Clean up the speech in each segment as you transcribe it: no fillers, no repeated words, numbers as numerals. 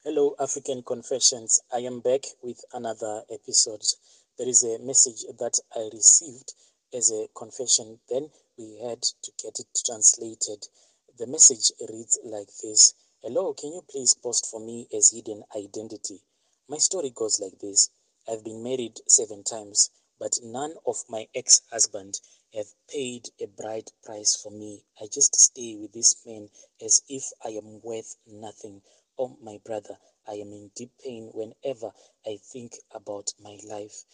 Hello, African Confessions. I am back with another episode. There is a message that I received as a confession, then we had to get it translated. The message reads like this: Hello, can you please post for me as hidden identity? My story goes like this: I've been married 7 times, but none of my ex-husband have paid a bride price for me. I just stay with this man as if I am worth nothing. Oh, my brother, I am in deep pain whenever I think about my life.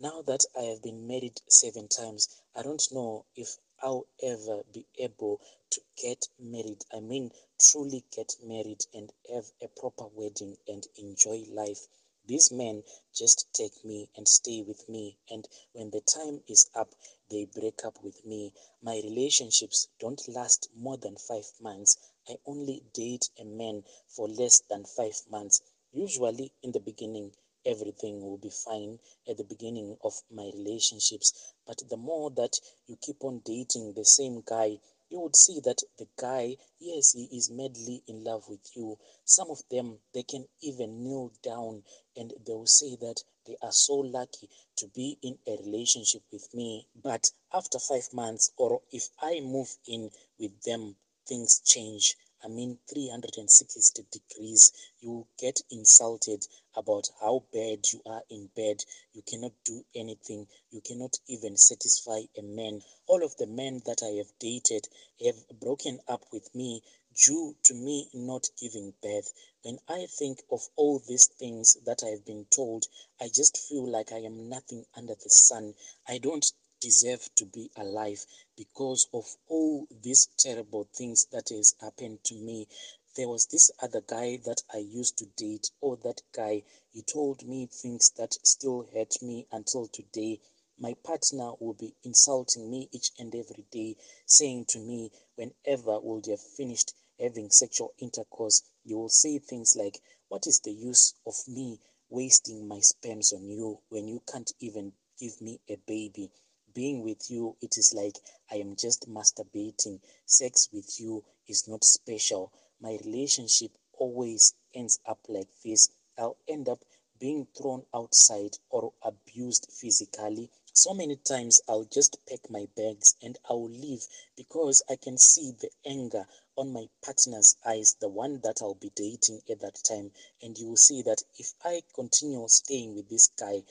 Now that I have been married 7 times, I don't know if I'll ever be able to get married. I mean, truly get married and have a proper wedding and enjoy life. These men just take me and stay with me, and when the time is up, they break up with me. My relationships don't last more than 5 months. I only date a man for less than 5 months. Usually, in the beginning, everything will be fine at the beginning of my relationships. But the more that you keep on dating the same guy, you would see that the guy, yes, he is madly in love with you. Some of them, they can even kneel down and they will say that they are so lucky to be in a relationship with me. But after 5 months, or if I move in with them, things change. I mean, 360 degrees. You get insulted about how bad you are in bed. You cannot do anything. You cannot even satisfy a man. All of the men that I have dated have broken up with me due to me not giving birth. When I think of all these things that I have been told, I just feel like I am nothing under the sun. I don't deserve to be alive because of all these terrible things that has happened to me. There was this other guy that I used to date. Oh, that guy, he told me things that still hurt me until today. My partner will be insulting me each and every day, saying to me, whenever we'll have finished having sexual intercourse, you will say things like, what is the use of me wasting my sperms on you when you can't even give me a baby? Being with you, it is like I am just masturbating. Sex with you is not special. My relationship always ends up like this. I'll end up being thrown outside or abused physically. So many times I'll just pack my bags and I'll leave because I can see the anger on my partner's eyes, the one that I'll be dating at that time. And you will see that if I continue staying with this guy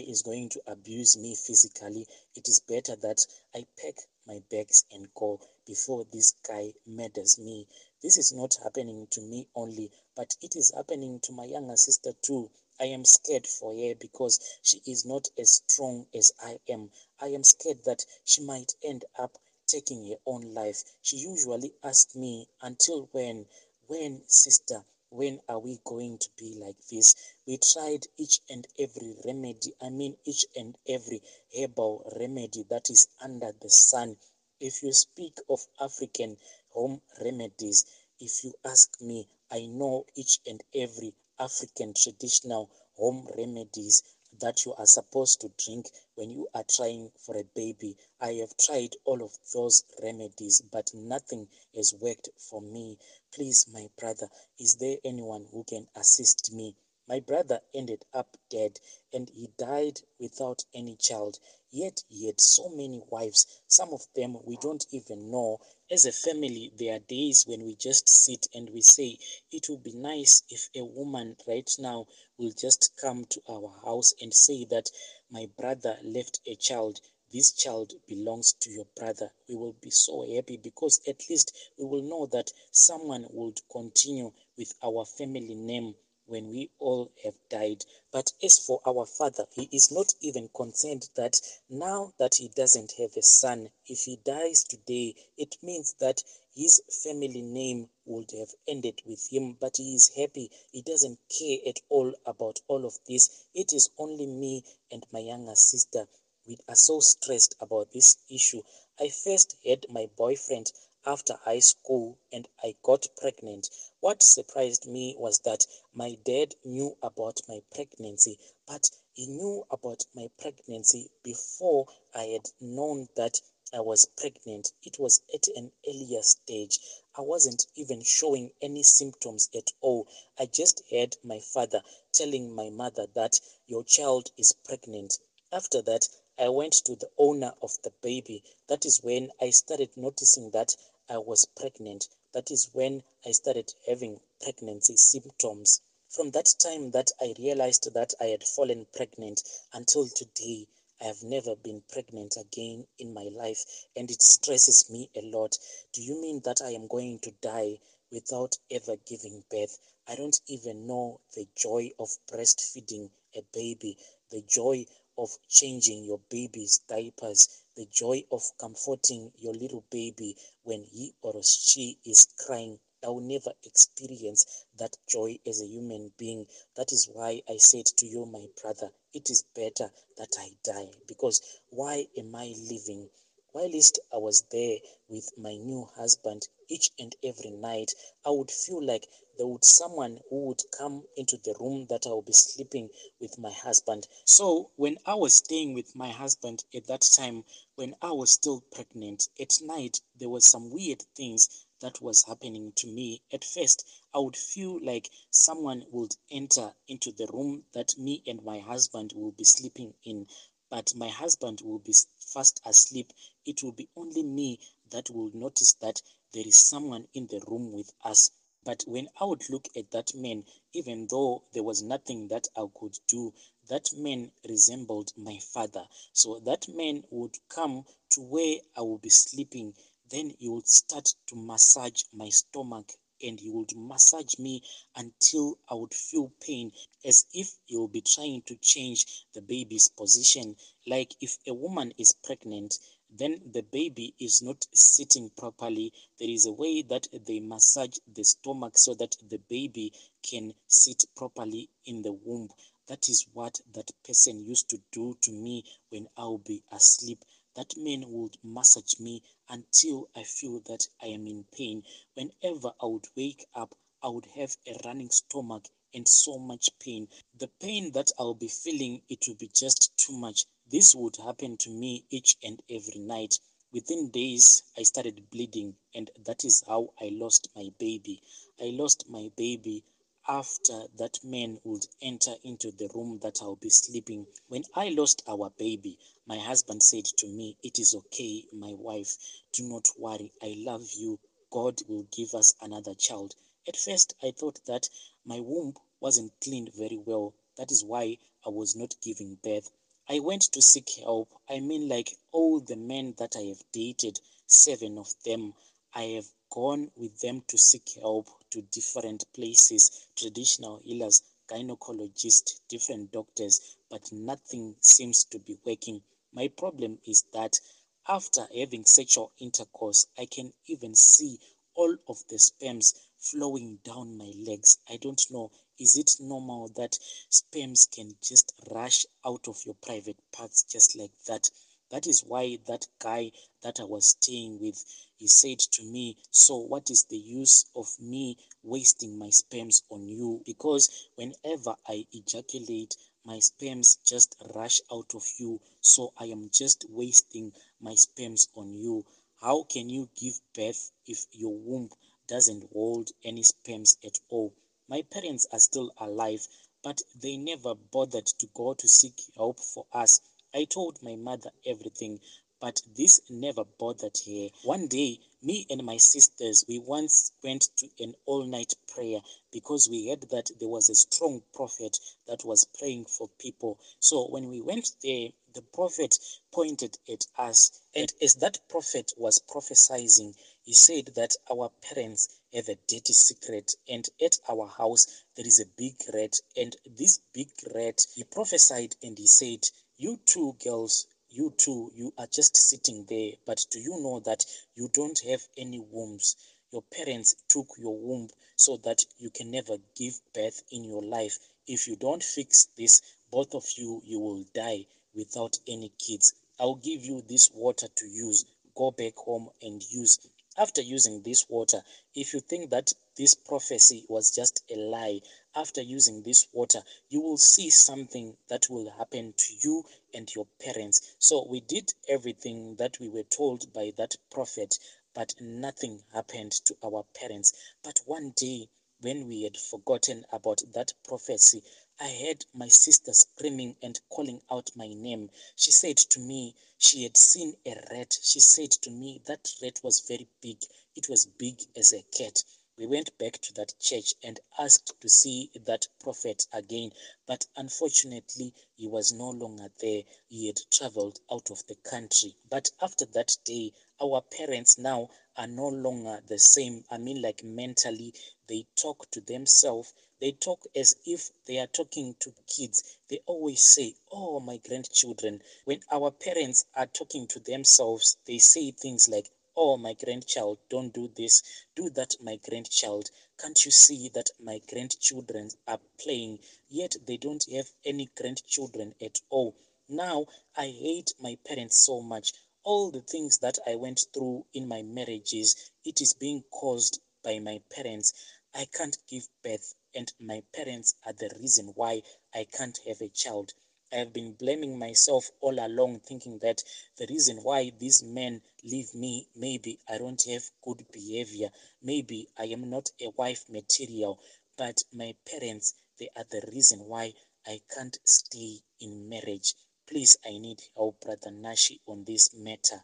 is going to abuse me physically. It is better that I pack my bags and go before this guy murders me. This is not happening to me only, but it is happening to my younger sister too. I am scared for her because she is not as strong as I am. I am scared that she might end up taking her own life. She usually asks me, until when? When, sister? When are we going to be like this? We tried each and every remedy, I mean each and every herbal remedy that is under the sun. If you speak of African home remedies, if you ask me, I know each and every African traditional home remedies that you are supposed to drink when you are trying for a baby. I have tried all of those remedies, but nothing has worked for me. Please, my brother, is there anyone who can assist me? My brother ended up dead and he died without any child. Yet he had so many wives. Some of them we don't even know. As a family, there are days when we just sit and we say, it would be nice if a woman right now will just come to our house and say that my brother left a child. This child belongs to your brother. We will be so happy because at least we will know that someone would continue with our family name when we all have died. But as for our father, he is not even concerned that now that he doesn't have a son, if he dies today, it means that his family name would have ended with him. But he is happy. He doesn't care at all about all of this. It is only me and my younger sister. We are so stressed about this issue. I first had my boyfriend after high school and I got pregnant. What surprised me was that my dad knew about my pregnancy, but he knew about my pregnancy before I had known that I was pregnant, it was at an earlier stage. I wasn't even showing any symptoms at all. I just heard my father telling my mother that your child is pregnant. After that, I went to the owner of the baby. That is when I started noticing that I was pregnant. That is when I started having pregnancy symptoms. From that time that I realized that I had fallen pregnant until today, I have never been pregnant again in my life, and it stresses me a lot. Do you mean that I am going to die without ever giving birth? I don't even know the joy of breastfeeding a baby, the joy of changing your baby's diapers, the joy of comforting your little baby when he or she is crying. I will never experience that joy as a human being. That is why I said to you, my brother, it is better that I die, because why am I living? Whilst I was there with my new husband each and every night, I would feel like there would someone who would come into the room that I will be sleeping with my husband. So when I was staying with my husband at that time, when I was still pregnant, at night there were some weird things that was happening to me. At first, I would feel like someone would enter into the room that me and my husband will be sleeping in, but my husband will be fast asleep. It will be only me that will notice that there is someone in the room with us. But when I would look at that man, even though there was nothing that I could do, that man resembled my father. So that man would come to where I would be sleeping. Then he would start to massage my stomach, and he would massage me until I would feel pain, as if he will be trying to change the baby's position. Like if a woman is pregnant, then the baby is not sitting properly. There is a way that they massage the stomach so that the baby can sit properly in the womb. That is what that person used to do to me when I'll be asleep. That man would massage me until I feel that I am in pain. Whenever I would wake up, I would have a running stomach and so much pain. The pain that I'll be feeling, it will be just too much. This would happen to me each and every night. Within days, I started bleeding, and that is how I lost my baby. I lost my baby after that man would enter into the room that I'll be sleeping. When I lost our baby, my husband said to me, "It is okay, my wife. Do not worry. I love you. God will give us another child." At first, I thought that my womb wasn't cleaned very well. That is why I was not giving birth. I went to seek help. I mean, like all the men that I have dated, 7 of them, I have gone with them to seek help to different places, traditional healers, gynecologists, different doctors, but nothing seems to be working. My problem is that after having sexual intercourse, I can even see all of the sperms flowing down my legs. I don't know, is it normal that sperms can just rush out of your private parts just like that? That is why that guy that I was staying with, he said to me, "So what is the use of me wasting my sperms on you? Because whenever I ejaculate, my sperms just rush out of you. So I am just wasting my sperms on you. How can you give birth if your womb doesn't hold any sperms at all?" My parents are still alive, but they never bothered to go to seek help for us. I told my mother everything, but this never bothered her. One day, me and my sisters, we once went to an all-night prayer because we heard that there was a strong prophet that was praying for people. So when we went there, the prophet pointed at us, and as that prophet was prophesying, he said that our parents have a dirty secret, and at our house there is a big rat, and this big rat, he prophesied and he said, "You two girls, you two, you are just sitting there, but do you know that you don't have any wombs? Your parents took your womb so that you can never give birth in your life. If you don't fix this, both of you, you will die without any kids. I'll give you this water to use. Go back home and use." After using this water, if you think that this prophecy was just a lie, after using this water, you will see something that will happen to you and your parents. So we did everything that we were told by that prophet, but nothing happened to our parents. But one day, when we had forgotten about that prophecy, I heard my sister screaming and calling out my name. She said to me she had seen a rat. She said to me that rat was very big. It was big as a cat. We went back to that church and asked to see that prophet again, but unfortunately, he was no longer there. He had traveled out of the country. But after that day, our parents now are no longer the same. I mean, like mentally, they talk to themselves. They talk as if they are talking to kids. They always say, "Oh, my grandchildren." When our parents are talking to themselves, they say things like, "Oh, my grandchild, don't do this, do that, my grandchild. Can't you see that my grandchildren are playing?" Yet they don't have any grandchildren at all. Now, I hate my parents so much. All the things that I went through in my marriages, it is being caused by my parents. I can't give birth, and my parents are the reason why I can't have a child. I have been blaming myself all along, thinking that the reason why these men leave me, maybe I don't have good behavior, maybe I am not a wife material, but my parents, they are the reason why I can't stay in marriage. Please, I need help, Brother Nashi, on this matter.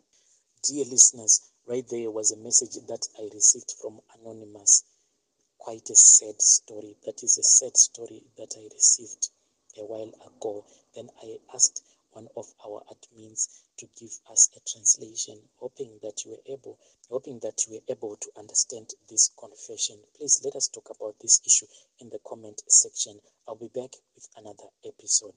Dear listeners, right there was a message that I received from Anonymous. Quite a sad story. That is a sad story that I received a while ago. Then I asked one of our admins to give us a translation, hoping that you were able to understand this confession. Please let us talk about this issue in the comment section. I'll be back with another episode.